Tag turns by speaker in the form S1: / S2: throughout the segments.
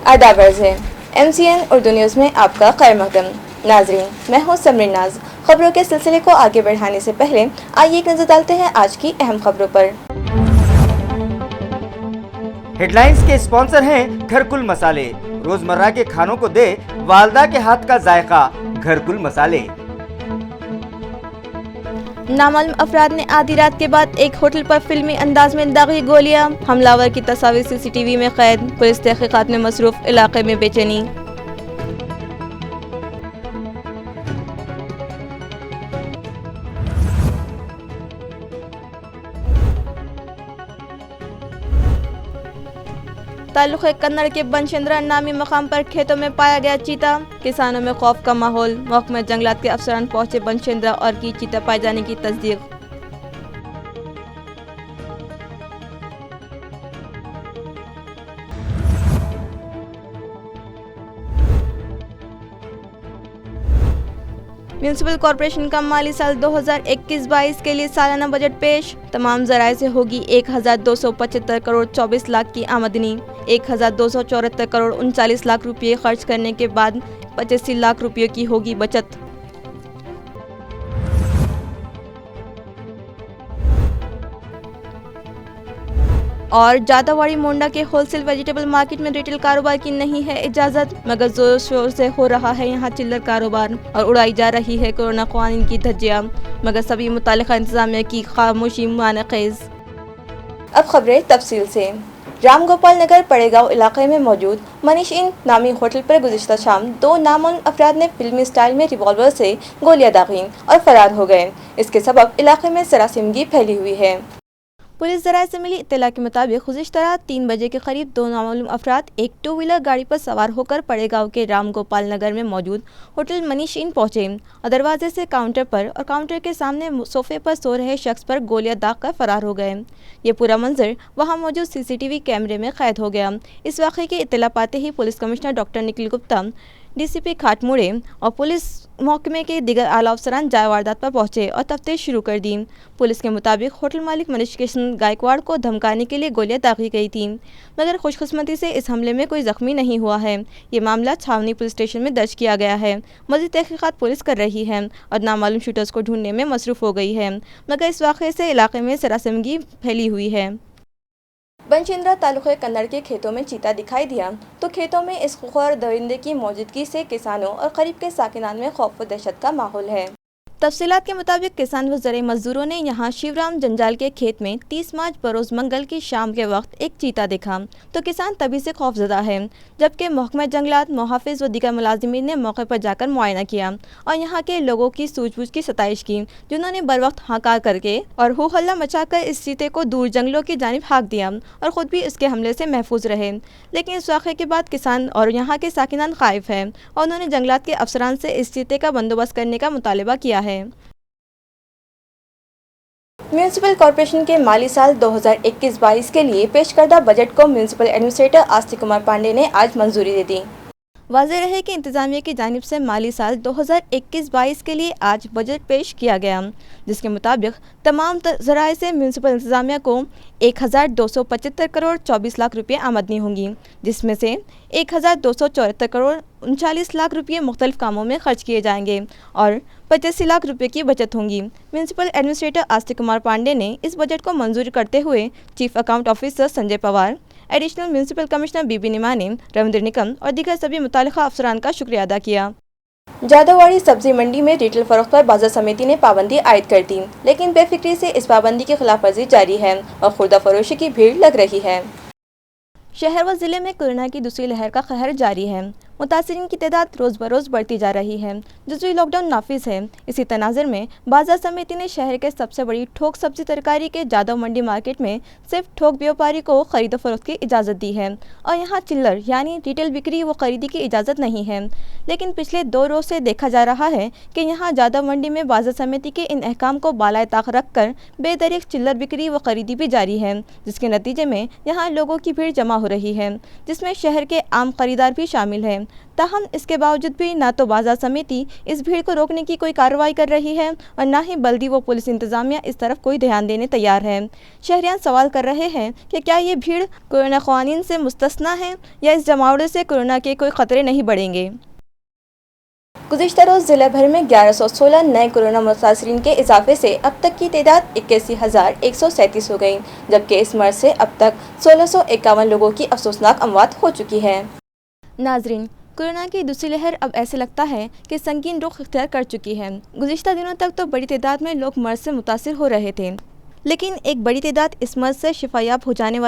S1: आदाब अर्ज़ है। MCN उर्दू न्यूज़ में आपका खैर मकदम। नाज़रीन, मैं हूँ समरीन नाज। खबरों के सिलसिले को आगे बढ़ाने से पहले आइए एक नजर डालते हैं आज की अहम खबरों पर।
S2: हेडलाइंस के स्पॉन्सर हैं घरकुल मसाले। रोजमर्रा के खानों को दे वालदा के हाथ का जायका, घरकुल मसाले।
S1: नामालूम अफराद ने आधी रात के बाद एक होटल पर फिल्मी अंदाज में दागी गोलियां, हमलावर की तस्वीर CCTV में कैद। पुलिस तहकीकात में मसरूफ, इलाके में बेचैनी। ताल्लुक कन्नड़ के बनचंद्रा नामी मकाम पर खेतों में पाया गया चीता। किसानों में खौफ का माहौल। महकमा जंगलात के अफसरान पहुंचे बनचंद्रा और की चीता पाए जाने की तस्दीक। म्यूनिसिपल कॉरपोरेशन का माली साल 2021-22 के लिए सालाना बजट पेश। तमाम जराए से होगी 1275 करोड़ 24 लाख की आमदनी। 1274 करोड़ 39 लाख रुपये खर्च करने के बाद 85 लाख रुपये की होगी बचत। और जादावाड़ी मोंडा के होलसेल वेजिटेबल मार्केट में रिटेल कारोबार की नहीं है इजाज़त, मगर जोर शोर से हो रहा है यहाँ चिल्लर कारोबार और उड़ाई जा रही है कोरोना कानून की धज्जियाँ, मगर सभी मुतालिका इंतजामिया की खामोशी मानक़ेज़। अब खबरें तफसील से। राम गोपाल नगर पड़ेगांव इलाके में मौजूद मनीष इन नामी होटल पर गुज़िश्ता शाम 2 नामालूम अफराद ने फिल्मी स्टाइल में रिवॉल्वर से गोलियां दागी और फरार हो गए। इसके सबब इलाके में सरासिमगी फैली हुई है। पुलिस जराये से मिली इत्तला के मुताबिक गुज़िश्ता 3 बजे के करीब 2 नामालूम अफराद एक 2 व्हीलर गाड़ी पर सवार होकर पड़ेगांव के राम गोपाल नगर में मौजूद होटल मनीष इन पहुंचे और दरवाजे से काउंटर पर और काउंटर के सामने सोफे पर सो रहे शख्स पर गोलियां दागकर फरार हो गए। ये पूरा मंजर वहां मौजूद CCTV कैमरे में कैद हो गया। इस वाक़े की इत्तला पाते ही police commissioner doctor Nikhil Gupta, DCP Khatmude और पुलिस महकमे के दिगर आला अफसरान जाए वारदात पर पहुंचे और तफ्तीश शुरू कर दी। पुलिस के मुताबिक होटल मालिक मनीष कृष्ण गायकवाड़ को धमकाने के लिए गोलियां दागी गई थी, मगर खुशकिस्मती से इस हमले में कोई जख्मी नहीं हुआ है। ये मामला छावनी पुलिस स्टेशन में दर्ज किया गया है। मज़ीद तहकीकात पुलिस कर रही है और नामालूम शूटर्स को ढूंढने में मसरूफ़ हो गई है, मगर इस वाक़े से इलाके में सरासमगी फैली हुई है। बनचंद्रा तालुके कन्नड़ के खेतों में चीता दिखाई दिया तो खेतों में इस खूंखार दरिंदे की मौजूदगी से किसानों और करीब के साकिनान में खौफ व दहशत का माहौल है। तफसीलात के मुताबिक किसान व ज़राई मजदूरों ने यहां शिवराम जंजाल के खेत में 30 मार्च बरोज़ मंगल की शाम के वक्त एक चीता देखा तो किसान तभी से खौफजदा है, जबकि महकमा जंगलात, मुहाफिज व दीगर मुलाजिमीन ने मौके पर जाकर मुआयना किया और यहाँ के लोगों की सूझबूझ की सताइश की, जिन्होंने बर वक्त हाकार करके और हो हल्ला मचाकर इस चीते को दूर जंगलों की जानिब हाँक दिया और ख़ुद भी इसके हमले से महफूज रहे। लेकिन इस वाक़े के बाद किसान और यहाँ के साकिनान खाइफ है और उन्होंने जंगलात के अफसरान से इस चीते का बंदोबस्त करने का मुतालबा किया है। म्यूनिसिपल कॉरपोरेशन के माली साल 2021-22 के लिए पेश करदा बजट को म्यूनिसिपल एडमिनिस्ट्रेटर आस्तिक कुमार पांडे ने आज मंजूरी दे दी। वाज़ेह रहे कि इंतज़ामिया की जानिब से माली साल 2021-22 के लिए आज बजट पेश किया गया, जिसके मुताबिक तमाम ज़राए से म्यूनिसिपल इंतज़ामिया को 1275 करोड़ 24 लाख रुपये आमदनी होंगी, जिसमें से 1274 करोड़ 39 लाख रुपये मुख्तलिफ कामों में खर्च किए जाएंगे और 85 लाख रुपये की बचत होंगी। म्यूनिसिपल एडमिनिस्ट्रेटर आस्तिक कुमार पांडे ने इस बजट को मंजूरी करते हुए chief account officer Sanjay Pawar, additional municipal commissioner BB Nimane, Ravindra Nikam और दीगर सभी मुतालिका अफसरान का शुक्रिया अदा किया। जादववाड़ी सब्जी मंडी में रिटेल फरोख्त पर बाजार समिति ने पाबंदी आयद कर दी, लेकिन बेफिक्री से इस पाबंदी की खिलाफ वर्जी जारी है और खुर्दा फरोशी की भीड़ लग रही है। शहर व ज़िले में कोरोना की दूसरी लहर का कहर जारी है। मुतासिरीन की तादाद रोज़ बरोज़ बढ़ती जा रही है। जुज़वी लॉकडाउन नाफिज है। इसी तनाज़ुर में बाजार समिति ने शहर के सबसे बड़ी ठोक सब्जी तरकारी के जादव मंडी मार्केट में सिर्फ ठोक व्यापारी को खरीदो फरोख्त की इजाज़त दी है और यहाँ चिल्लर यानी रिटेल बिक्री व खरीदी की इजाज़त नहीं है। लेकिन पिछले 2 रोज़ से देखा जा रहा है कि यहाँ जादव मंडी में बाजार समिति के इन अहकाम को बालाए ताक रख कर बेदरीक चिल्लर बिक्री व खरीदी भी जारी है, जिसके नतीजे में यहाँ लोगों की भीड़ जमा हो रही है, जिसमें शहर के आम खरीदार भी शामिल हैं ताहम इसके बावजूद भी ना तो बाजार समिति इस भीड़ को रोकने की कोई कार्रवाई कर रही है और ना ही बल्दी व पुलिस इंतजामिया इस तरफ कोई ध्यान देने तैयार है। शहरियान सवाल कर रहे हैं कि क्या ये भीड़ कोरोना क़वानीन से मुस्तस्ना है या इस जमावड़े से कोरोना के कोई खतरे नहीं बढ़ेंगे। गुज़िश्ता रोज़ ज़िले भर में 1116 नए कोरोना मुतासरीन के इजाफे से अब तक की तादाद 81,137 हो गई, जबकि इस मर्ज से अब तक 1651 लोगों की अफसोसनाक अमवात हो चुकी है। नाजरीन, कोरोना की दूसरी लहर अब ऐसे लगता है कि संगीन रुख इख्तियार कर चुकी है। गुज़िश्ता दिनों तक तो बड़ी तादाद में लोग मर्ज से मुतासिर हो रहे थे, लेकिन एक बड़ी तादाद इस मर्ज से शिफायाब हो जाने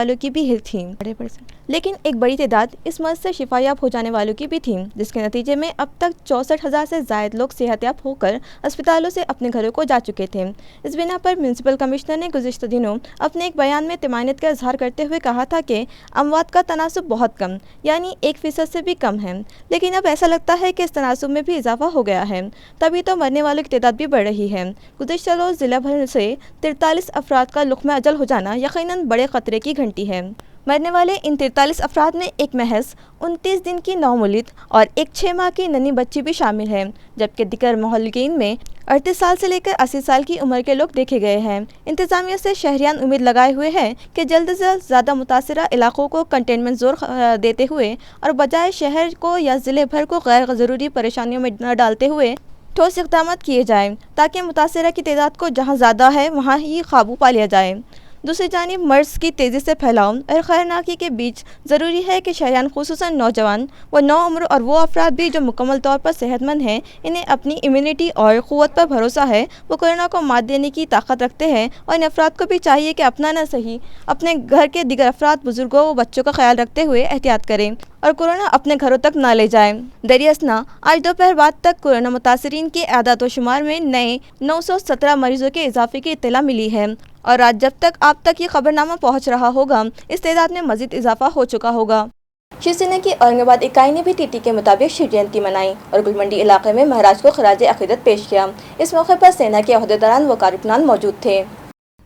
S1: वालों की भी थी। जिसके नतीजे में अब तक 64,000 से ज़ायद लोग सेहतयाब होकर अस्पतालों से अपने घरों को जा चुके थे। इस बिना पर म्यूनसिपल कमिश्नर ने गुज़िश्ता दिनों अपने एक बयान में तिमानियत का इजहार करते हुए कहा था कि अमवात का तनासुब बहुत कम यानी 1% से भी कम है, लेकिन अब ऐसा लगता है कि इस तनासुब में भी इजाफा हो गया है, तभी तो मरने वालों की तादाद भी बढ़ रही है। गुज़िश्ता रोज़ जिला भर से 43 अफराद का लुक़्मा अजल हो जाना यकीनन बड़े ख़तरे की घंटी है। मरने वाले इन 43 अफराद में एक महज 29 दिन की नौमुलिद और एक 6 माह की नन्ही बच्ची भी शामिल है, जबकि दिकर मोहल्लिकीन में 38 साल से लेकर 80 साल की उम्र के लोग देखे गए हैं। इंतजामिया से शहरियान उम्मीद लगाए हुए हैं कि जल्द से जल्द ज़्यादा मुतासरा इलाकों को कंटेनमेंट जोन देते हुए और बजाय शहर को या ज़िले भर को गैर ज़रूरी परेशानियों में न डालते हुए ठोस इक़दाम किए जाएँ, ताकि मुतासरा की तादाद को जहाँ ज़्यादा है वहाँ ही काबू पा लिया जाए। दूसरी जानिब मर्ज की तेज़ी से फैलाव और खैरनाकी के बीच ज़रूरी है कि शहरियान खुसूसन नौजवान व नौउम्र और वो अफराद भी जो मुकम्मल तौर पर सेहतमंद हैं, इन्हें अपनी इम्यूनिटी और क़ुव्वत पर भरोसा है, वो कोरोना को मात देने की ताकत रखते हैं और इन अफराद को भी चाहिए कि अपना न सही अपने घर के दिगर अफराद, बुजुर्गों व बच्चों का ख्याल रखते हुए एहतियात करें और कोरोना अपने घरों तक ना ले जाएं। दरियासना आज दोपहर बाद तक कोरोना मुतासरीन के आदाद व शुमार में नए 917 मरीजों के इजाफे की इत्तला मिली है और आज जब तक आप तक ये खबरनामा पहुंच रहा होगा, इस तादाद में मजीद इजाफा हो चुका होगा। शिवसेना की औरंगाबाद इकाई ने भी टीटी के मुताबिक शिव जयंती मनाई और गुलमंडी इलाके में महाराज को खराज अकीदत पेश किया। इस मौके पर सेना के अहदेदारान व कारकुनान मौजूद थे।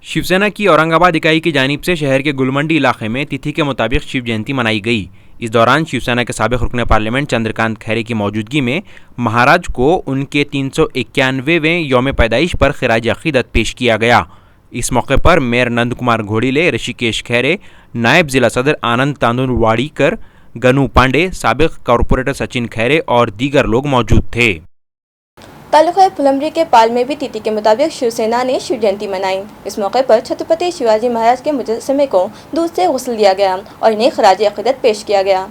S3: शिवसेना की औरंगाबाद इकाई की जानिब से शहर के गुलमंडी इलाके में तिथि के मुताबिक शिव जयंती मनाई गई। इस दौरान शिवसेना के साबिक रुकन पार्लियामेंट चंद्रकांत खैरे की मौजूदगी में महाराज को उनके 391वें यौम पैदाइश पर खराज अकीदत पेश किया गया। इस मौके पर मेयर नंद कुमार घोड़ीले, ऋषिकेश खैरे, नायब जिला सदर आनंद तांदुलवाड़ीकर, गनू पांडे, साबिक कॉरपोरेटर सचिन खैरे और दीगर लोग मौजूद थे।
S1: तालुका फुलंब्री के पाल में भी तिथि के मुताबिक शिवसेना ने शिव जयंती मनाई। इस मौके पर छत्रपति शिवाजी महाराज के मुजस्समे को दूध से गुस्ल दिया गया और इन्हें खराज अकीदत पेश किया गया।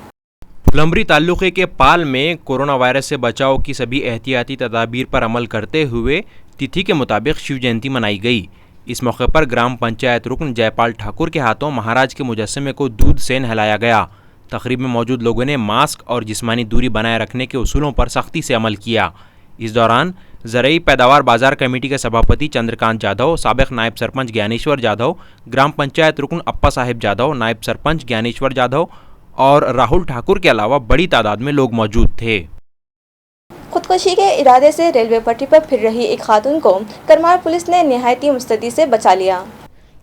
S3: फुलंब्री तालुके के पाल में कोरोना वायरस से बचाव की सभी एहतियाती तदाबीर पर अमल करते हुए तिथि के मुताबिक शिव जयंती मनाई गई। इस मौके पर ग्राम पंचायत रुकन जयपाल ठाकुर के हाथों महाराज के मुजस्समे को दूध से नहलाया गया। तकरीब में मौजूद लोगों ने मास्क और जिस्मानी दूरी बनाए रखने के उसूलों पर सख्ती से अमल किया। इस दौरान ज़रई पैदावार बाजार कमेटी के सभापति चंद्रकांत जाधव, साबिक नायब सरपंच ज्ञानेश्वर जाधव, ग्राम पंचायत रुकन अप्पा साहिब जाधव, नायब सरपंच ज्ञानेश्वर जाधव और राहुल ठाकुर के अलावा बड़ी तादाद में लोग मौजूद थे।
S1: खुदकुशी के इरादे से रेलवे पटरी पर फिर रही एक खातून को करमाड़ पुलिस ने निहायती मुस्तैदी से बचा लिया।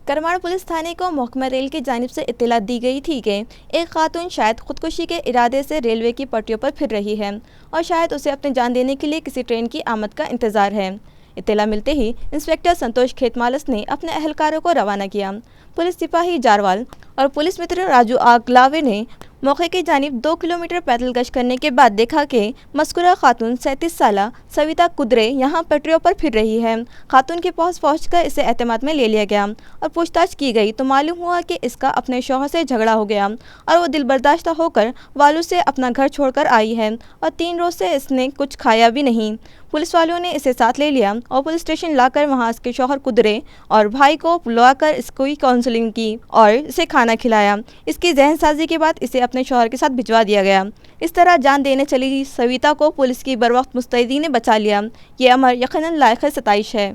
S1: करमाड़ पुलिस थाने को महकमा रेल की जानिब से इत्तला दी गई थी कि एक खातून शायद खुदकुशी के इरादे से रेलवे की पटरियों पर फिर रही है और शायद उसे अपनी जान देने के लिए किसी ट्रेन की आमद का इंतज़ार है। इत्तला मिलते ही इंस्पेक्टर संतोष खेतमालस ने अपने अहलकारों को रवाना किया। पुलिस सिपाही जारवाल और पुलिस मित्र राजू आगलावे ने मौके की जानिब 2 किलोमीटर पैदल गश्त करने के बाद देखा कि मस्कुरा खातून 37 साला सविता कुदरे यहाँ पटरियों पर फिर रही है। खातून के पास पहुंचकर इसे एतमाद में ले लिया गया और पूछताछ की गई तो मालूम हुआ कि इसका अपने शौहर से झगड़ा हो गया और वो दिल बर्दाश्त होकर वालू से अपना घर छोड़कर आई है और 3 रोज़ से इसने कुछ खाया भी नहीं। पुलिस वालों ने इसे साथ ले लिया और पुलिस स्टेशन लाकर वहाँ इसके शौहर कुदरे और भाई को बुलवाकर इसकी काउंसलिंग की और इसे खाना खिलाया। इसकी जहन साजी के बाद इसे अपने शौहर के साथ भिजवा दिया गया। इस तरह जान देने चली सविता को पुलिस की बरवक्त मुस्तैदी ने बचा लिया। ये अमर यकीनन लायक सताइश है।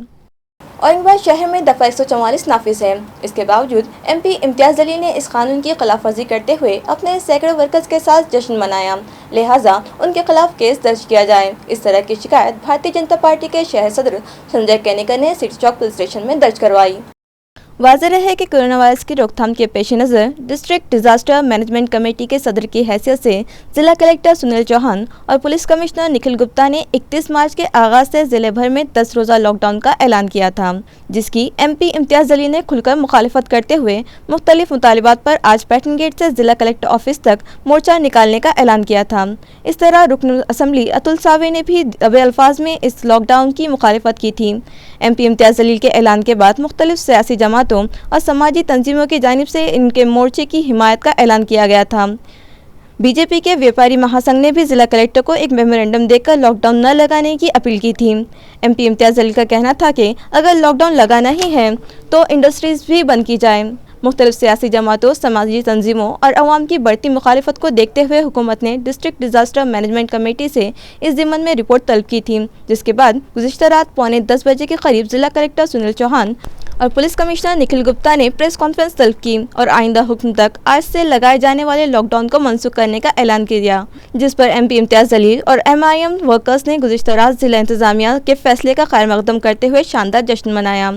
S1: औरंगाबाद शहर में दफ़ा 144 नाफिज है। इसके बावजूद MP इम्तियाज़ जलील ने इस कानून की खिलाफवर्जी करते हुए अपने सैकड़ों वर्कर्स के साथ जश्न मनाया, लिहाजा उनके खिलाफ केस दर्ज किया जाए। इस तरह की शिकायत भारतीय जनता पार्टी के शहर सदर संजय केनेकर ने सिटी चौक पुलिस स्टेशन में दर्ज करवाई। वाज़ेह है कि कोरोना वायरस की रोकथाम के पेश नज़र डिस्ट्रिक्ट डिजास्टर मैनेजमेंट कमेटी के सदर की हैसियत से जिला कलेक्टर सुनील चौहान और पुलिस कमिश्नर निखिल गुप्ता ने 31 मार्च के आगाज़ से जिले भर में 10 रोज़ा लॉकडाउन का ऐलान किया था, जिसकी MP इम्तियाज़ जलील ने खुलकर मुखालिफत करते हुए मुख्तलिफ मुतालिबात पर आज पैटर्न गेट से जिला कलेक्टर ऑफिस तक मोर्चा निकालने का ऐलान किया था। इस तरह रुकन असम्बली अतुल सावे ने भी दबे अल्फाज में इस लॉकडाउन की मुखालिफत की थी। MP इम्तियाज़ जलील के ऐलान के बाद मुख्तलिफ सियासी जमातों और समाजी तंजीमों की जानिब से इनके मोर्चे की हिमायत का ऐलान किया गया था। बीजेपी के व्यापारी महासंघ ने भी जिला कलेक्टर को एक मेमोरेंडम देकर लॉकडाउन न लगाने की अपील की थी। MP इम्तियाज़ जलील का कहना था कि अगर लॉकडाउन लगाना ही है तो इंडस्ट्रीज भी बंद की जाए। मुख्तलिफ सियासी जमातों, समाजी तंजीमों और अवाम की बढ़ती मुखालिफत को देखते हुए हुकूमत ने डिस्ट्रिक्ट डिजास्टर मैनेजमेंट कमेटी से इस ज़िम्मन में रिपोर्ट तलब की थी, जिसके बाद गुज़िश्ता रात 9:45 बजे के करीब जिला कलेक्टर सुनील चौहान और पुलिस कमिश्नर निखिल गुप्ता ने प्रेस कॉन्फ्रेंस तलब की और आइंदा हुक्म तक आज से लगाए जाने वाले लॉकडाउन को मनसूख करने का ऐलान किया, जिस पर MP इम्तियाज़ जलील और MIM वर्कर्स ने गुज़िश्ता रात जिला इंतजामिया के फैसले का खैर मकदम करते हुए शानदार जश्न मनाया।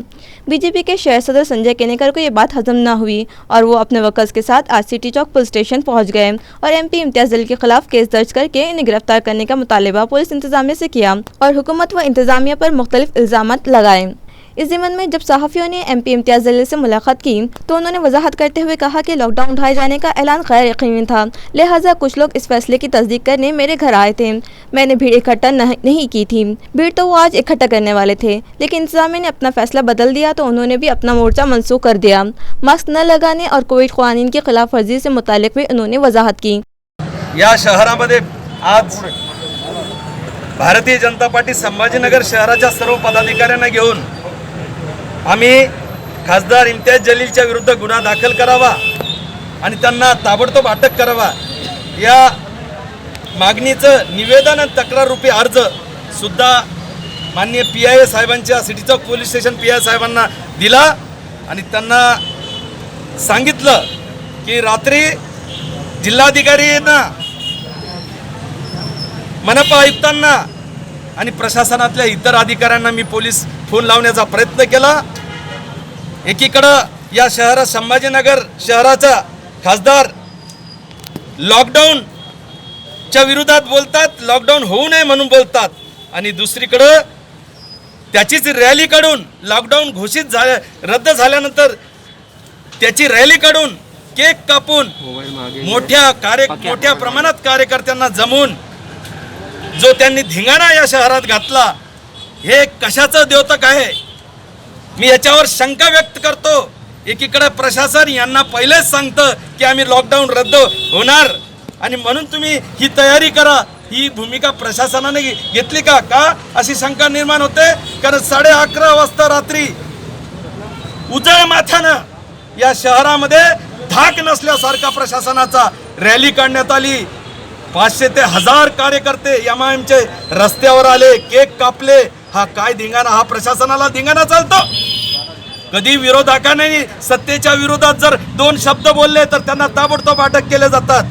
S1: बीजेपी के शहर सदर संजय केनेकर को ये बात हजम न हुई और वो अपने वर्कर्स के साथ आज सिटी चौक पुलिस स्टेशन पहुंच गए और MP इम्तियाज़ जलील के खिलाफ केस दर्ज करके इन्हें गिरफ्तार करने का मुतालिबा पुलिस इंतजामिया से किया और हुकूमत व इंतजामिया पर मुख्तलिफ इल्ज़ामात लगाए। इस ज़िम्मन में जब सहाफ़ियों ने MP इम्तियाज़ जलील से मुलाकात की तो उन्होंने वजाहत करते हुए कहा कि लॉकडाउन उठाए जाने का ऐलान गैर यकीनी था, लिहाजा कुछ लोग इस फैसले की तस्दीक करने मेरे घर आए थे। मैंने भीड़ इकट्ठा नहीं की थी, भीड़ तो वो आज इकट्ठा करने वाले थे, लेकिन इंतजामिया ने अपना फैसला बदल दिया तो उन्होंने भी अपना मोर्चा मनसूख कर दिया। मास्क न लगाने और कोविड क़वानीन की खिलाफ वर्जी से मुतालिक भी उन्होंने वजाहत की।
S4: या शहरामध्ये आज भारतीय जनता पार्टी संभाजीनगर शहराच्या सर्व पदाधिकाऱ्यांना घेऊन आम्ही खासदार इम्तियाज जलीलच्या विरुद्ध गुन्हा दाखल करावा आणि त्यांना ताबडतोब अटक करावा या मागणीचं निवेदन आणि तक्राररूपी अर्ज सुद्धा माननीय PI साहेबांच्या सिटी चौक पोलीस स्टेशन PI साहेबांना दिला आणि त्यांना सांगितलं की रात्री जिल्हाधिकाऱ्यांना, मनपा आयुक्तांना आणि प्रशासनातल्या इतर अधिकाऱ्यांना मी पोलीस फोन लावण्याचा प्रयत्न केला। एकीकडे या शहरात संभाजीनगर शहराचा खासदार लॉकडाऊनच्या विरोधात बोलतात, लॉकडाऊन होऊ नये म्हणून बोलतात आणि दुसरीकडे त्याचीच रॅली काढून लॉकडाऊन घोषित रद्द झाल्यानंतर त्याची रॅली काढून केक कापून मोठ्या प्रमाणात कार्यकर्त्यांना जमवून जो त्यांनी धिंगाणा या शहरात घातला, हे कशाचं द्योतक आहे? मी याच्यावर शंका व्यक्त करतो। एकीकडे प्रशासन यांना पहिलेच सांगतं की आम्ही लॉकडाऊन रद्द होणार आणि म्हणून तुम्ही ही तयारी करा, ही भूमिका प्रशासनाने घेतली का अशी शंका निर्माण होते। कारण 11:30 वाजता रात्री उजळ माथ्यानं या शहरामध्ये धाक नसल्यासारखा प्रशासनाचा रॅली काढण्यात आली। 500 ते 1000 कार्यकर्ते MIMचे रस्त्यावर आले, केक कापले। हा काय धिंगाणा? हा प्रशासनाला धिंगाणा चालतो? कधी विरोधकांनी सत्तेच्या विरोधात जर 2 शब्द बोलले तर त्यांना ताबडतोब अटक केले जातात।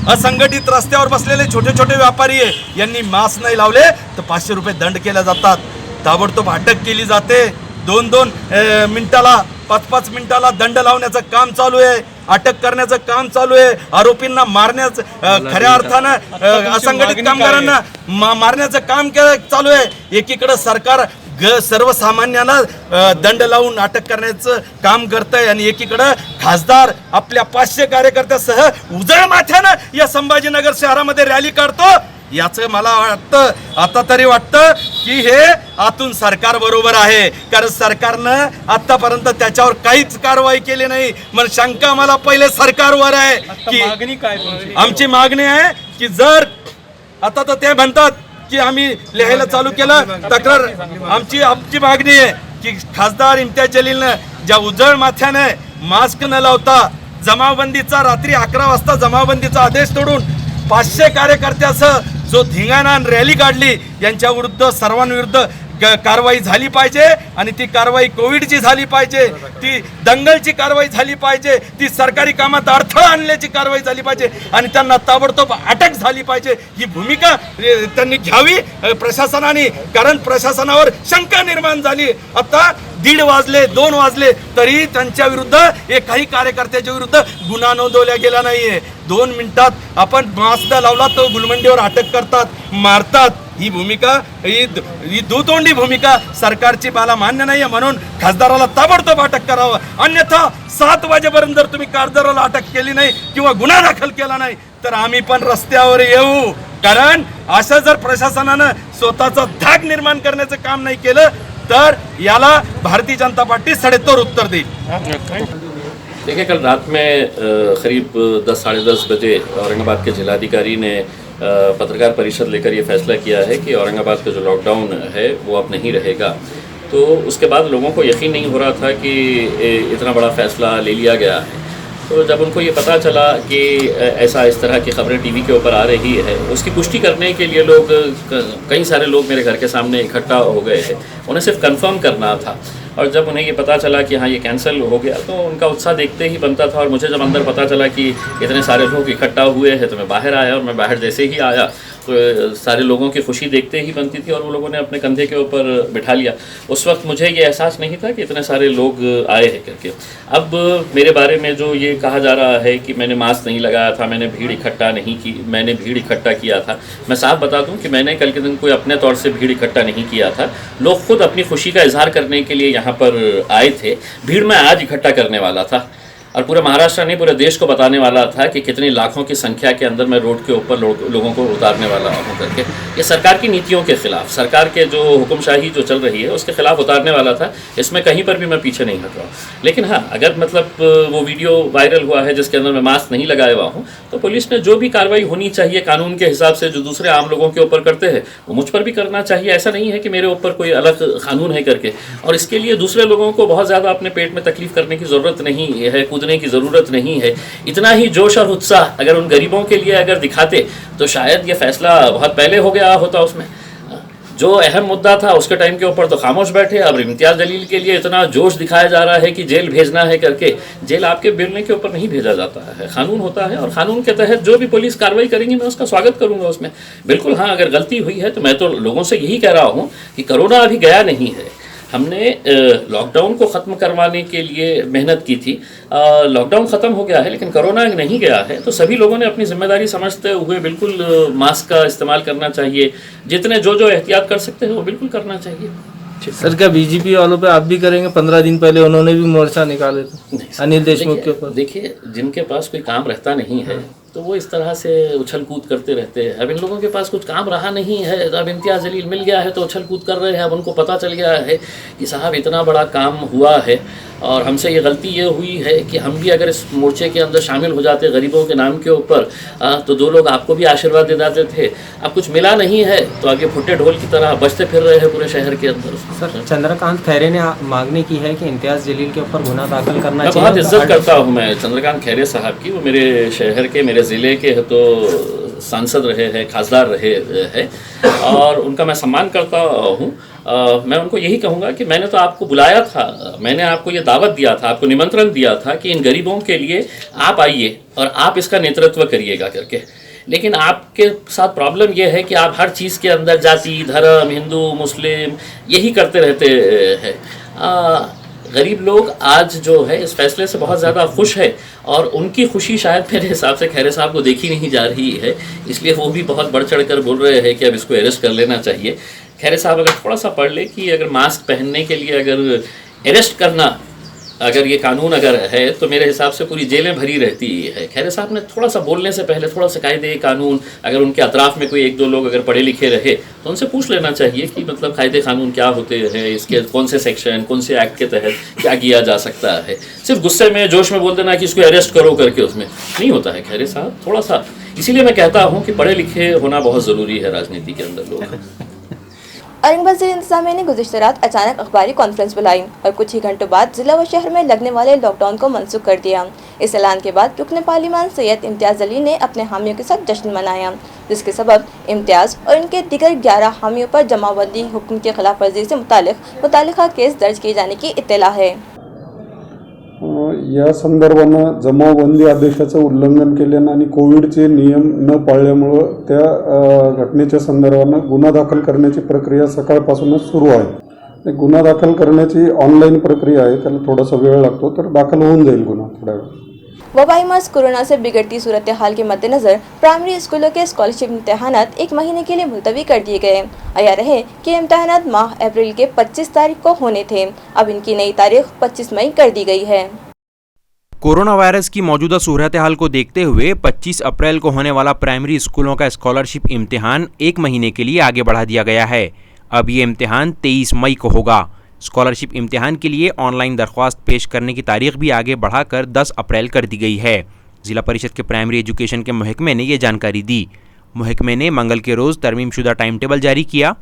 S4: असंघटित रस्त्यावर बसलेले छोटे छोटे व्यापारी यांनी मास्क नाही लावले तर 500 रुपये दंड केले जातात, ताबडतोब अटक केली जाते। 2-2 मिनिटाला 5-5 मिनिटाला दंड लावण्याचं काम चालू आहे, अटक करण्याचं काम चालू आहे, आरोपींना मारण्याचं खऱ्या अर्थानं असंघटित कामगारांना मारण्याचं काम चालू आहे। एकीकडे सरकार सर्वसामान्यांना दंड लावून अटक करण्याचं काम करतंय आणि एकीकडे खासदार आपल्या 500 कार्यकर्त्यासह उजळ माथ्यानं या संभाजीनगर शहरामध्ये रॅली काढतो। याचं मला वाटतं आता तरी वाटतं की हे आतून सरकार बरोबर आहे, कारण सरकारनं आतापर्यंत त्याच्यावर काहीच कारवाई केली नाही। मग शंका मला पहिले सरकारवर आहे की मागणी काय? आमची मागणी आहे की जर आता तर ते म्हणतात की आम्ही लिहायला चालू केलं तक्रार, आमची मागणी आहे की खासदार इम्तियाज जलीलनं ज्या उजळ माथ्याने मास्क न लावता जमावबंदीचा रात्री 11 वाजता जमावबंदीचा आदेश तोडून 500 कार्यकर्त्यासह जो धिंगाणा रॅली काढली, यांच्या विरुद्ध सर्वांविरुद्ध कारवाई झाली पाहिजे आणि ती कारवाई कोविडची झाली पाहिजे, ती दंगलची कारवाई झाली पाहिजे, ती सरकारी कामात अडथळा आणल्याची कारवाई झाली पाहिजे आणि त्यांना ताबडतोब अटक झाली पाहिजे, ही भूमिका त्यांनी घ्यावी प्रशासनाने. कारण प्रशासनावर शंका निर्माण झाली. आता 1:30 वाजले 2 वाजले तरी त्यांच्या विरुद्ध एकाही कार्यकर्त्याच्या विरुद्ध गुन्हा नोंदवला गेला नाहीये. 2 मिनिटात आपण मास्क लावला तर गुलमंडीवर अटक करतात, मारतात. ही भूमिका ही दुतोंडी भूमिका सरकारची मला मान्य नाहीये. म्हणून खासदाराला ताबडतोब अटक करावं. अन्यथा 7 वाजेपर्यंत जर तुम्ही खासदाराला अटक केली नाही किंवा गुन्हा दाखल केला नाही तर आम्ही पण रस्त्यावर येऊ. कारण असं जर प्रशासनानं स्वतःचा धाक निर्माण करण्याचं काम नाही केलं तर याला भारतीय जनता पार्टी सडेतोड उत्तर देईल.
S5: देखिए, कल रात में करीब 10 साढ़े 10 बजे औरंगाबाद के जिलाधिकारी ने पत्रकार परिषद लेकर ये फैसला किया है कि औरंगाबाद का जो लॉकडाउन है वो अब नहीं रहेगा. तो उसके बाद लोगों को यकीन नहीं हो रहा था कि इतना बड़ा फैसला ले लिया गया है. तो जब उनको ये पता चला कि ऐसा इस तरह की खबरें टीवी के ऊपर आ रही है, उसकी पुष्टि करने के लिए कई सारे लोग मेरे घर के सामने इकट्ठा हो गए हैं. उन्हें सिर्फ कंफर्म करना था. और जब उन्हें ये पता चला कि हाँ ये कैंसिल हो गया तो उनका उत्साह देखते ही बनता था. और मुझे जब अंदर पता चला कि इतने सारे लोग इकट्ठा हुए हैं तो मैं बाहर आया. और मैं बाहर जैसे ही आया तो सारे लोगों की खुशी देखते ही बनती थी और वो लोगों ने अपने कंधे के ऊपर बिठा लिया. उस वक्त मुझे ये एहसास नहीं था कि इतने सारे लोग आए हैं करके. अब मेरे बारे में जो ये कहा जा रहा है कि मैंने मास्क नहीं लगाया था, मैंने भीड़ इकट्ठा किया था, मैं साफ बता दूं कि मैंने कल के दिन कोई अपने तौर से भीड़ इकट्ठा नहीं किया था. लोग खुद अपनी खुशी का इजहार करने के लिए यहाँ पर आए थे. भीड़ मैं आज इकट्ठा करने वाला था और पूरे महाराष्ट्र नहीं पूरे देश को बताने वाला था कि कितनी लाखों की संख्या के अंदर मैं रोड के ऊपर लोगों को उतारने वाला हूँ करके. ये सरकार की नीतियों के खिलाफ, सरकार के जो हुक्मशाही जो चल रही है उसके खिलाफ उतारने वाला था. इसमें कहीं पर भी मैं पीछे नहीं हट रहा. लेकिन हाँ, अगर मतलब वो वीडियो वायरल हुआ है जिसके अंदर मैं मास्क नहीं लगाया हुआ हूँ तो पुलिस ने जो भी कार्रवाई होनी चाहिए कानून के हिसाब से जो दूसरे आम लोगों के ऊपर करते हैं वो मुझ पर भी करना चाहिए. ऐसा नहीं है कि मेरे ऊपर कोई अलग कानून है करके. और इसके लिए दूसरे लोगों को बहुत ज़्यादा अपने पेट में तकलीफ करने की ज़रूरत नहीं है, कूदने की ज़रूरत नहीं है. इतना ही जोश और उत्साह अगर उन गरीबों के लिए अगर दिखाते तो शायद ये फैसला बहुत पहले हो गया होता. उसमें जो अहम मुद्दा था उसके टाइम के ऊपर तो खामोश बैठे. अब इम्तियाज़ जलील के लिए इतना जोश दिखाया जा रहा है कि जेल भेजना है करके. जेल आपके बोलने के ऊपर नहीं भेजा जाता है, कानून होता है और कानून के तहत जो भी पुलिस कार्रवाई करेंगी मैं उसका स्वागत करूंगा उसमें. बिल्कुल हाँ, अगर गलती हुई है तो मैं तो लोगों से यही कह रहा हूँ कि कोरोना अभी गया नहीं है. हमने लॉकडाउन को ख़त्म करवाने के लिए मेहनत की थी. लॉकडाउन ख़त्म हो गया है लेकिन कोरोना नहीं गया है. तो सभी लोगों ने अपनी जिम्मेदारी समझते हुए बिल्कुल मास्क का इस्तेमाल करना चाहिए. जितने जो एहतियात कर सकते हैं वो बिल्कुल करना चाहिए.
S6: सर, क्या बीजेपी वालों पे आप भी करेंगे? 15 दिन पहले उन्होंने भी मोर्चा निकाले थे अनिल देशमुख के ऊपर.
S5: देखिए, जिनके पास कोई काम रहता नहीं है तो वो इस तरह से उछल कूद करते रहते हैं. अब इन लोगों के पास कुछ काम रहा नहीं है, अब इम्तियाज़ जलील मिल गया है तो उछल कूद कर रहे हैं. अब उनको पता चल गया है कि साहब इतना बड़ा काम हुआ है और हमसे ये गलती ये हुई है कि हम भी अगर इस मोर्चे के अंदर शामिल हो जाते गरीबों के नाम के ऊपर तो 2 लोग आपको भी आशीर्वाद दे देते थे. अब कुछ मिला नहीं है तो अब ये फुट्टे ढोल की तरह बजते फिर रहे हैं पूरे शहर के अंदर.
S7: सर, चंद्रकांत खैरे ने मांगनी की है कि इम्तियाज़ जलील के ऊपर गुना दाखिल करना चाहिए.
S5: बहुत इज्जत करता हूँ मैं चंद्रकांत खैरे साहब की. वो मेरे शहर के, मेरे ज़िले के तो सांसद रहे हैं, खासदार रहे हैं और उनका मैं सम्मान करता हूँ. मैं उनको यही कहूँगा कि मैंने तो आपको बुलाया था, मैंने आपको ये दावत दिया था, आपको निमंत्रण दिया था कि इन गरीबों के लिए आप आइए और आप इसका नेतृत्व करिएगा करके. लेकिन आपके साथ प्रॉब्लम यह है कि आप हर चीज़ के अंदर जाति, धर्म, हिंदू, मुस्लिम यही करते रहते हैं. गरीब लोग आज जो है इस फैसले से बहुत ज़्यादा खुश है और उनकी खुशी शायद मेरे हिसाब से खैरे साहब को देखी नहीं जा रही है. इसलिए वो भी बहुत बढ़ चढ़ कर बोल रहे हैं कि अब इसको अरेस्ट कर लेना चाहिए. खैरे साहब अगर थोड़ा सा पढ़ ले कि अगर मास्क पहनने के लिए अगर अरेस्ट करना अगर ये कानून अगर है तो मेरे हिसाब से पूरी जेलें भरी रहती है. खैरे साहब ने थोड़ा सा बोलने से पहले थोड़ा सा कायदे कानून, अगर उनके अतराफ़ में कोई 1-2 लोग अगर पढ़े लिखे रहे तो उनसे पूछ लेना चाहिए कि मतलब कायदे कानून क्या होते हैं, इसके कौन से सेक्शन, कौन से एक्ट के तहत क्या किया जा सकता है. सिर्फ गुस्से में, जोश में बोल देना कि इसको अरेस्ट करो करके उसमें नहीं होता है. खैरे साहब थोड़ा सा, इसीलिए मैं कहता हूँ कि पढ़े लिखे होना बहुत ज़रूरी है राजनीति के अंदर लोग.
S1: औरंगाबाद जिला इंतजामिया ने गुज़िश्ता रात अचानक अखबारी कॉन्फ्रेंस बुलाई और कुछ ही घंटों बाद जिला व शहर में लगने वाले लॉकडाउन को मनसूख कर दिया। इस ऐलान के बाद रुकन पार्लिमान सैयद इम्तियाज़ जलील ने अपने हामियों के साथ जश्न मनाया, जिसके सबब इम्तियाज़ और उनके दिगर 11 हामियों पर जमाबंदी हुक्म की खिलाफ वर्जी से मुतालिका केस दर्ज किए जाने की इत्तला है।
S8: या संदर्भानं जमावबंदी आदेशाचं उल्लंघन केल्यानं आणि कोविडचे नियम न पाळल्यामुळं त्या घटनेच्या संदर्भानं गुन्हा दाखल करण्याची प्रक्रिया सकाळपासूनच सुरू आहे। गुन्हा दाखल करण्याची ऑनलाईन प्रक्रिया आहे, त्याला थोडासा वेळ लागतो, तर दाखल होऊन जाईल गुन्हा थोड्या वेळ।
S1: वबाई मर्ज कोरोना से बिगड़ती सूरत हाल के मद्देनजर प्राइमरी स्कूलों के स्कॉलरशिप इम्तहानात 1 महीने के लिए मुलतवी कर दिए गए। आया रहे कि इम्तहानात माह अप्रैल के 25 तारीख को होने थे, अब इनकी नई तारीख 25 मई कर दी गई है।
S3: कोरोना वायरस की मौजूदा सूरत हाल को देखते हुए 25 अप्रैल को होने वाला प्राइमरी स्कूलों का स्कॉलरशिप इम्तिहान 1 महीने के लिए आगे बढ़ा दिया गया है। अब ये इम्तिहान 23 मई को होगा। स्कॉलरशिप इम्तिहान के लिए ऑनलाइन दरख्वास्त पेश करने की तारीख भी आगे बढ़ाकर 10 अप्रैल कर दी गई है। जिला परिषद के प्राइमरी एजुकेशन के महकमे ने ये जानकारी दी। महकमे ने मंगल के रोज़ तरमीमशुदा टाइम टेबल जारी किया।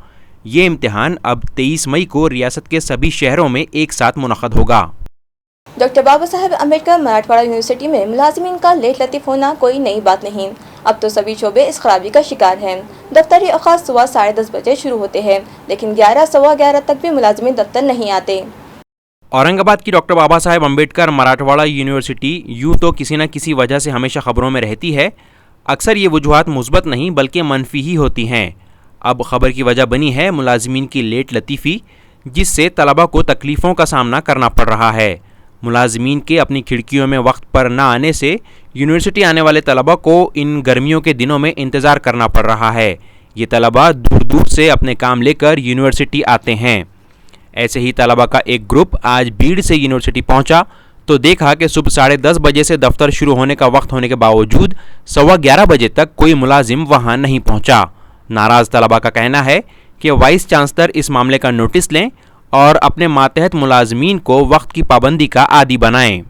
S3: ये इम्तिहान अब 23 मई को रियासत के सभी शहरों में एक साथ मुनक़द होगा।
S1: डॉक्टर बाबा साहेब अम्बेडकर मराठवाड़ा यूनिवर्सिटी में मुलाजिमीन का लेट लतीफ़ होना कोई नई बात नहीं। अब तो सभी शोबे इस खराबी का शिकार हैं। दफ्तरी अवकाश सुबह 10:30 बजे शुरू होते हैं, लेकिन 11 सवा 11 तक भी मुलाजिमीन दफ्तर नहीं आते।
S3: औरंगाबाद की डॉक्टर बाबा साहेब अम्बेडकर मराठवाड़ा यूनिवर्सिटी यूँ तो किसी न किसी वजह से हमेशा खबरों में रहती है। अक्सर ये वजूहात मुस्बत नहीं बल्कि मनफी ही होती हैं। अब खबर की वजह बनी है मुलाजिमीन की लेट लतीफ़ी, जिससे तलबा को तकलीफ़ों का सामना करना पड़ रहा है। मुलाजिमीन के अपनी खिड़कियों में वक्त पर न आने से यूनिवर्सिटी आने वाले तलबा को इन गर्मियों के दिनों में इंतज़ार करना पड़ रहा है। ये तलबा दूर दूर से अपने काम लेकर यूनिवर्सिटी आते हैं। ऐसे ही तलबा का एक ग्रुप आज भीड़ से यूनिवर्सिटी पहुंचा तो देखा कि सुबह 10:30 बजे से दफ्तर शुरू होने का वक्त होने के बावजूद 11:15 बजे तक कोई मुलाजिम वहां नहीं पहुंचा। नाराज़ तलबा का कहना है कि वाइस चांसलर इस मामले का नोटिस लें और अपने मातहत मुलाजमीन को वक्त की पाबंदी का आदी बनाएं।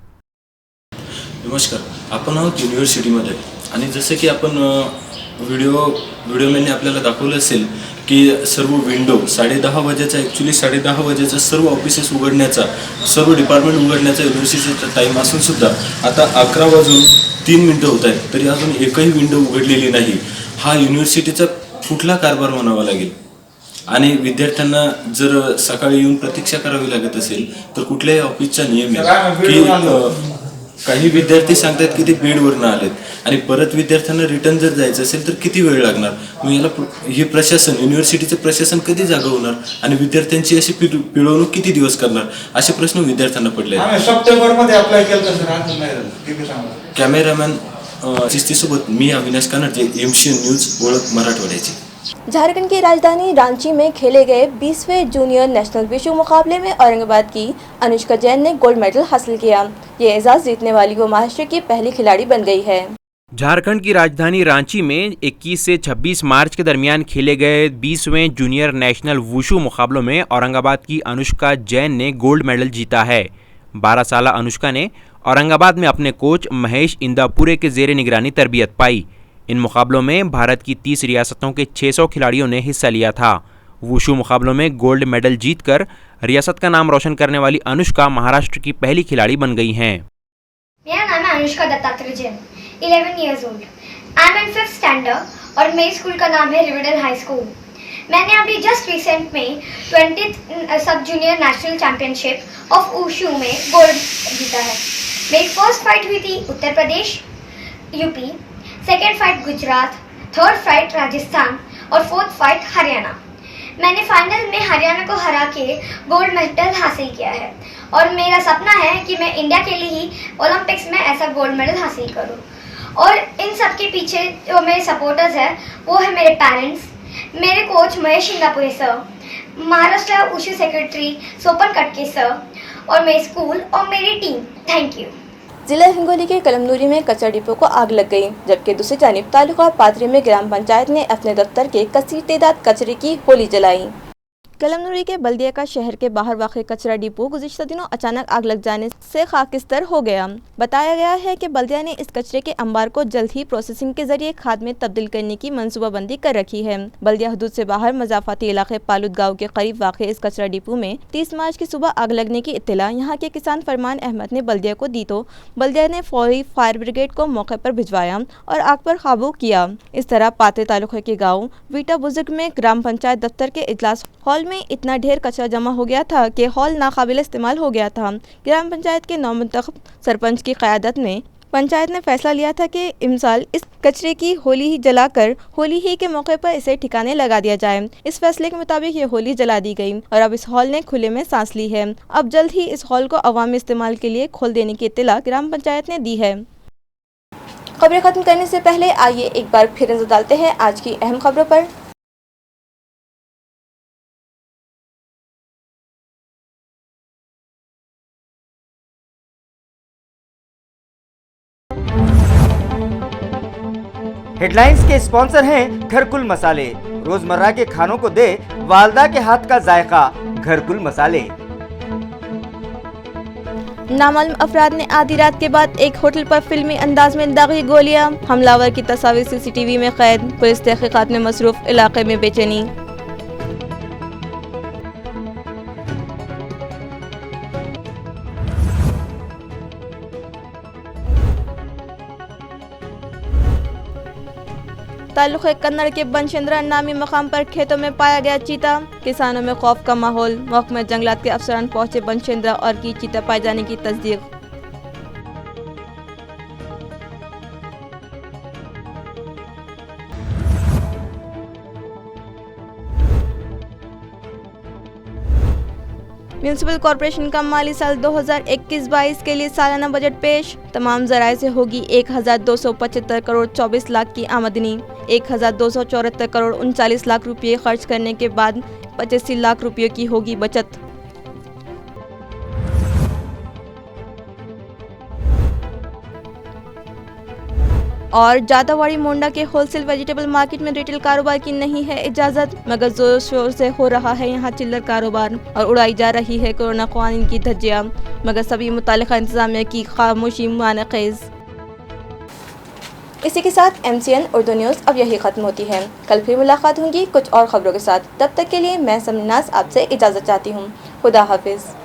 S9: नमस्कार, आपण आहोत युनिव्हर्सिटीमध्ये आणि जसे की आपण व्हिडिओमॅनने आपल्याला दाखवलं असेल की सर्व विंडो 10:30 वाजेचा ॲक्च्युली 10:30 वाजेचा सर्व ऑफिसेस उघडण्याचा, सर्व डिपार्टमेंट उघडण्याचा युनिव्हर्सिटीचा टाईम असून सुद्धा आता 11:03 होत आहेत, तरी अजून एकही विंडो उघडलेली नाही। हा युनिव्हर्सिटीचा कुठला कारभार म्हणावा लागेल। आणि विद्यार्थ्यांना जर सकाळी येऊन प्रतीक्षा करावी लागत असेल तर कुठल्याही ऑफिसचा नियम आहे की काही विद्यार्थी सांगतात की ते बीडवरून आलेत आणि परत विद्यार्थ्यांना रिटर्न जर जायचं असेल तर किती वेळ लागणार। मग याला हे प्रशासन, युनिव्हर्सिटीचं प्रशासन कधी जागा होणार आणि विद्यार्थ्यांची अशी पिळवणूक किती दिवस करणार, असे प्रश्न विद्यार्थ्यांना पडले आहेत।
S10: सप्टेंबरमध्ये अप्लाय केलं तर
S9: कॅमेरामॅन सोबत मी अविनाश कानडे, एमसीएन न्यूज, ओळख मराठवाड्याची।
S1: झारखंड की राजधानी रांची में खेले गए 20वें जूनियर नेशनल विश्व मुकाबले में औरंगाबाद की अनुष्का जैन ने गोल्ड मेडल हासिल किया। ये एजाज जीतने वाली वो महाराष्ट्र की पहली खिलाड़ी बन गई है।
S3: झारखंड की राजधानी रांची में 21 से 26 मार्च के दरमियान खेले गए 20वें जूनियर नेशनल वुशु मुकाबलों में औरंगाबाद की अनुष्का जैन ने गोल्ड मेडल जीता है। 12 साल अनुष्का ने औरंगाबाद में अपने कोच महेश इंदापुरे के ज़ेरे निगरानी तरबियत पाई। इन मुकाबलों में भारत की 30 रियासतों के 600 खिलाड़ियों ने हिस्सा लिया था। वुशु मुकाबलों में गोल्ड मेडल जीतकर रियासत का नाम रोशन करने वाली अनुष्का महाराष्ट्र की पहली खिलाड़ी बन गई हैं।
S11: मेरा नाम है Anushka Dattatreya Jain, 11 years old। I am in 5th standard और मेरे स्कूल का नाम है रिवरडेल हाई स्कूल। मैंने अभी जस्ट रिसेंट में 20th sub junior national championship of wushu में गोल्ड जीता है। मेरी फर्स्ट फाइट हुई थी Uttar Pradesh UP, second fight Gujarat, third fight Rajasthan और फोर्थ फाइट हरियाणा। मैंने फाइनल में हरियाणा को हरा के गोल्ड मेडल हासिल किया है और मेरा सपना है कि मैं इंडिया के लिए ही ओलंपिक्स में ऐसा गोल्ड मेडल हासिल करूं। और इन सब के पीछे जो मेरे सपोर्टर्स हैं वो है मेरे पेरेंट्स, मेरे coach Mahesh Indapure sir, Maharashtra wushu secretary Sopan Katke sir और मेरे स्कूल और मेरी टीम। Thank you.
S1: जिला हिंगोली के कलमनूरी में कचरा डिपो को आग लग गई, जबकि दूसरी जानिब तालुका पादरी में ग्राम पंचायत ने अपने दफ्तर के कसीर तादाद कचरे की होली जलाई। कलमनुरी के बल्दिया का शहर के बाहर वाक़ कचरा डिपो गुज़िश्ता दिनों अचानक आग लग जाने से खाकिस्तर हो गया। बताया गया है कि बल्दिया ने इस कचरे के अंबार को जल्द ही प्रोसेसिंग के जरिए खाद में तब्दील करने की मंसूबाबंदी कर रखी है। बल्दिया हदूद से बाहर मजाफाती इलाके पालूद गाँव के करीब वाक़ इस कचरा डिपो में 30 मार्च की सुबह आग लगने की इत्तला यहाँ के किसान फरमान अहमद ने बल्दिया को दी तो बल्दिया ने फौरी फायर ब्रिगेड को मौके पर भिजवाया और आग पर काबू किया। इस तरह पाते तालुके के गाँव वीटा बुजुर्ग में ग्राम पंचायत दफ्तर के इजलास हॉल में इतना ढेर कचरा जमा हो गया था कि हॉल नाकाबिल इस्तेमाल हो गया था। ग्राम पंचायत के नौमुंतखब सरपंच की क़यादत में पंचायत ने फैसला लिया था कि इमसाल इस कचरे की होली ही जलाकर होली ही के मौके पर इसे ठिकाने लगा दिया जाए। इस फैसले के मुताबिक ये होली जला दी गई और अब इस हॉल ने खुले में सांस ली है। अब जल्द ही इस हॉल को अवामी इस्तेमाल के लिए खोल देने की इत्तला ग्राम पंचायत ने दी है। खबरें खत्म करने से पहले आइए एक बार फिर नजर डालते हैं आज की अहम खबरों पर।
S2: हेडलाइंस के स्पॉन्सर हैं घरकुल मसाले। रोजमर्रा के खानों को दे वालदा के हाथ का जायका, घरकुल मसाले।
S1: नामालूम अफराद ने आधी रात के बाद एक होटल पर फिल्मी अंदाज में दागी गोलियां, हमलावर की तस्वीर CCTV में कैद। पुलिस तहकीकात में मसरूफ, इलाके में बेचैनी। ताल्लुक़ कन्नड़ के बनशंद्रा नामी मकाम पर खेतों में पाया गया चीता। किसानों में खौफ का माहौल। महकमा जंगलात के अफसरान पहुंचे बनशंद्रा और की चीता पाए जाने की तस्दीक। म्यूनसिपल कॉरपोरेशन का माली साल 2021-22 के लिए सालाना बजट पेश। तमाम जराए से होगी 1275 करोड़ 24 लाख की आमदनी। 1274 करोड़ 39 लाख रुपये खर्च करने के बाद 85 लाख रुपये की होगी बचत। और जादावाड़ी मोंडा के होलसेल वेजिटेबल मार्केट में रिटेल कारोबार की नहीं है इजाज़त, मगर जोर शोर से हो रहा है यहाँ चिल्लर कारोबार और उड़ाई जा रही है कोरोना क़वानीन की धज्जियाँ, मगर सभी मुतालिका इंतज़ामिया की खामोशी मानक़ेज़। इसी के साथ MCN उर्दू न्यूज़ अब यही ख़त्म होती है। कल फिर मुलाकात होंगी कुछ और ख़बरों के साथ। तब तक के लिए मैं समनाज आपसे इजाज़त चाहती हूँ। खुदा हाफिज़।